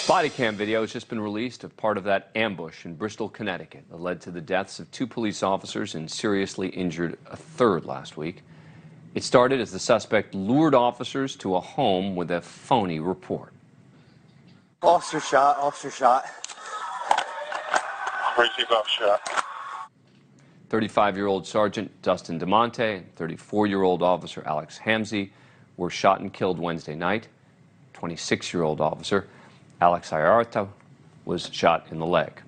Bodycam video has just been released of part of that ambush in Bristol, Connecticut that led to the deaths of 2 police officers and seriously injured a third last week. It started as the suspect lured officers to a home with a phony report. Officer shot, officer shot. Receive officer shot. 35-year-old Sergeant Dustin DeMonte and 34-year-old Officer Alex Hamzy were shot and killed Wednesday night. 26-year-old Officer Alex Ayarto was shot in the leg.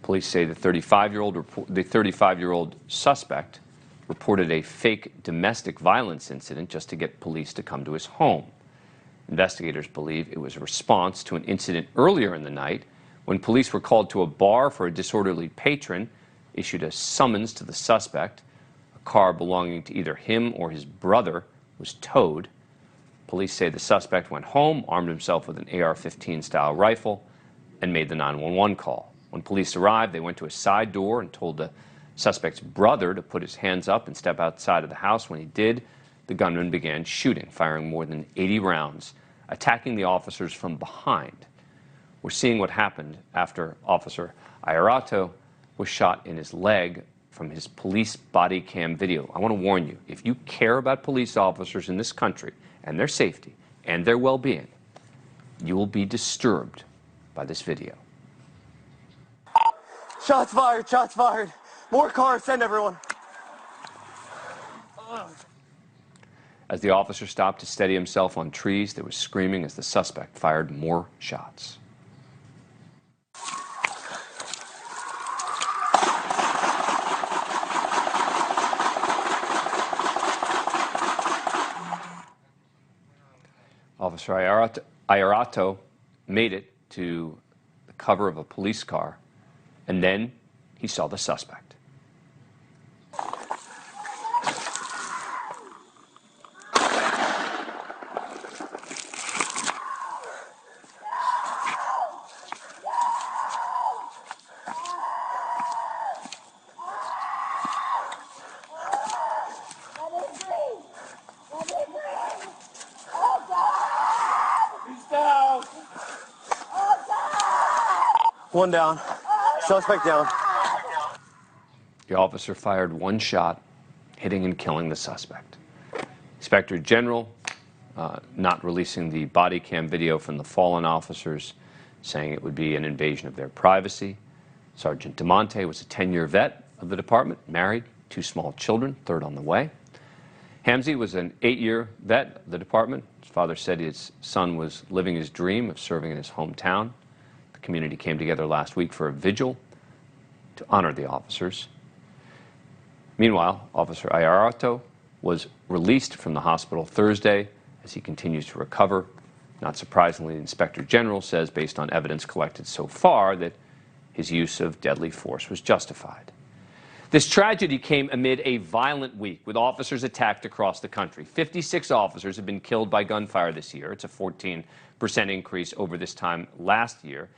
Police say the 35-year-old suspect reported a fake domestic violence incident just to get police to come to his home. Investigators believe it was a response to an incident earlier in the night when police were called to a bar for a disorderly patron, issued a summons to the suspect. A car belonging to either him or his brother was towed. Police say the suspect went home, armed himself with an AR-15 style rifle, and made the 911 call. When police arrived, they went to a side door and told the suspect's brother to put his hands up and step outside of the house. When he did, the gunman began shooting, firing more than 80 rounds, attacking the officers from behind. We're seeing what happened after Officer Ayarto was shot in his leg from his police body cam video. I want to warn you, if you care about police officers in this country and their safety and their well-being, you will be disturbed by this video. Shots fired, shots fired. More cars, send everyone. As the officer stopped to steady himself on trees, there was screaming as the suspect fired more shots. Officer Ayarto made it to the cover of a police car, and then he saw the suspect. One down. Suspect down. The officer fired one shot, hitting and killing the suspect. Inspector General not releasing the body cam video from the fallen officers, saying it would be an invasion of their privacy. Sergeant DeMonte was a 10-year vet of the department, married, 2 small children, third on the way. Hamzy was an 8-year vet of the department. His father said his son was living his dream of serving in his hometown. The community came together last week for a vigil to honor the officers. Meanwhile, Officer Ayarto was released from the hospital Thursday as he continues to recover. Not surprisingly, the Inspector General says, based on evidence collected so far, that his use of deadly force was justified. This tragedy came amid a violent week with officers attacked across the country. 56 officers have been killed by gunfire this year. It's a 14% increase over this time last year.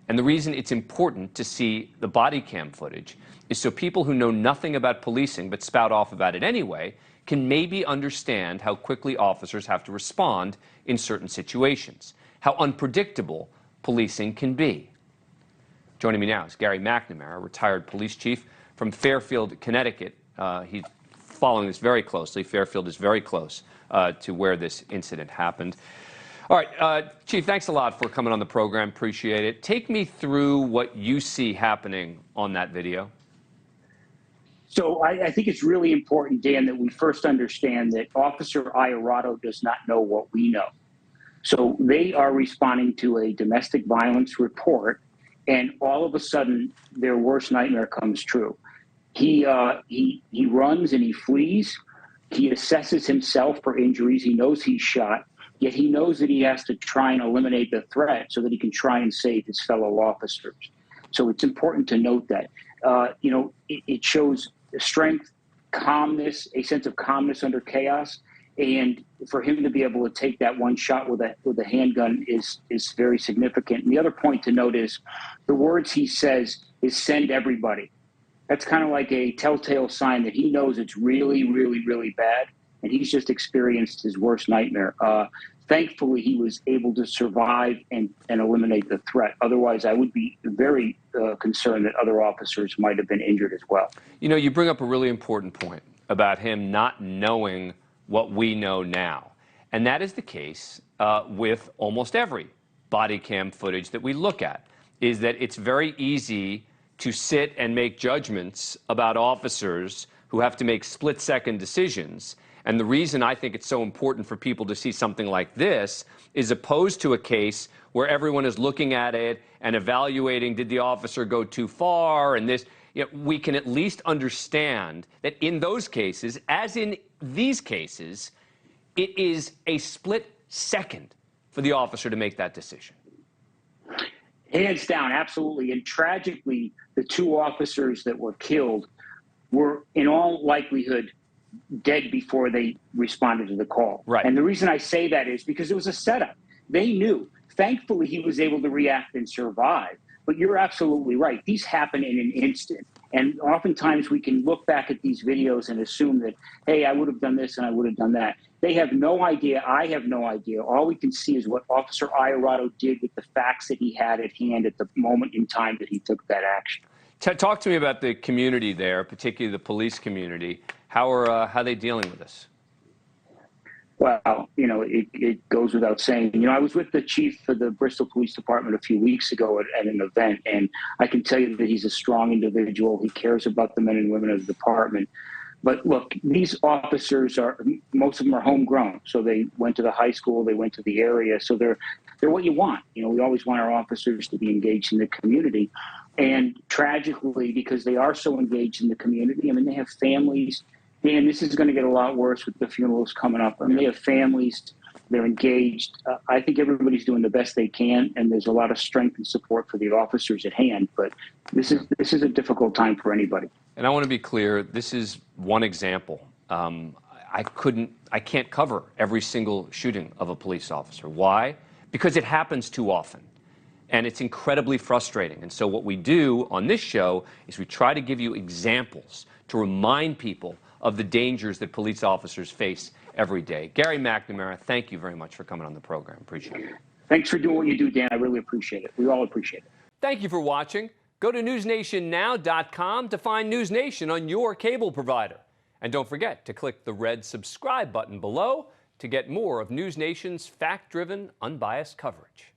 And the reason it's important to see the body cam footage is so people who know nothing about policing but spout off about it anyway can maybe understand how quickly officers have to respond in certain situations, how unpredictable policing can be. Joining me now is Gary Macnamara, retired police chief from Fairfield, Connecticut. He's following this very closely. Fairfield is very close to where this incident happened. All right, Chief, thanks a lot for coming on the program. Appreciate it. Take me through what you see happening on that video. So I think it's really important, Dan, that we first understand that Officer Ayarto does not know what we know. So they are responding to a domestic violence report, and all of a sudden, their worst nightmare comes true. He runs and he flees. He assesses himself for injuries. He knows he's shot. Yet he knows that he has to try and eliminate the threat so that he can try and save his fellow officers. So it's important to note that. It shows strength, calmness, a sense of calmness under chaos. And for him to be able to take that one shot with a handgun is very significant. And the other point to note is the words he says is "send everybody." That's kind of like a telltale sign that he knows it's really, really, really bad. And he's just experienced his worst nightmare. Thankfully, he was able to survive and eliminate the threat. Otherwise, I would be very concerned that other officers might have been injured as well. You know, you bring up a really important point about him not knowing what we know now. And that is the case with almost every body cam footage that we look at, is that it's very easy to sit and make judgments about officers who have to make split-second decisions. And the reason I think it's so important for people to see something like this is opposed to a case where everyone is looking at it and evaluating, did the officer go too far, and this. You know, we can at least understand that in those cases, as in these cases, it is a split second for the officer to make that decision. Hands down, absolutely. And tragically, the two officers that were killed were in all likelihood dead before they responded to the call. Right. And the reason I say that is because it was a setup. They knew. Thankfully, he was able to react and survive. But you're absolutely right. These happen in an instant. And oftentimes we can look back at these videos and assume that, hey, I would have done this and I would have done that. They have no idea. I have no idea. All we can see is what Officer Iorato did with the facts that he had at hand at the moment in time that he took that action. Talk to me about the community there, particularly the police community. How are they dealing with this? Well, you know, it goes without saying. You know, I was with the chief of the Bristol Police Department a few weeks ago at an event, and I can tell you that he's a strong individual. He cares about the men and women of the department. But look, these officers most of them are homegrown. So they went to the high school, they went to the area. So they're what you want. You know, we always want our officers to be engaged in the community. And tragically, because they are so engaged in the community, I mean, they have families. Dan, this is going to get a lot worse with the funerals coming up. I mean, they have families, they're engaged. I think everybody's doing the best they can, and there's a lot of strength and support for the officers at hand. But this is a difficult time for anybody. And I want to be clear, this is one example. I can't cover every single shooting of a police officer. Why? Because it happens too often. And it's incredibly frustrating. And so what we do on this show is we try to give you examples to remind people of the dangers that police officers face every day. Gary Macnamara, thank you very much for coming on the program. Appreciate it. Thanks for doing what you do, Dan. I really appreciate it. We all appreciate it. Thank you for watching. Go to newsnationnow.com to find NewsNation on your cable provider. And don't forget to click the red subscribe button below to get more of NewsNation's fact-driven, unbiased coverage.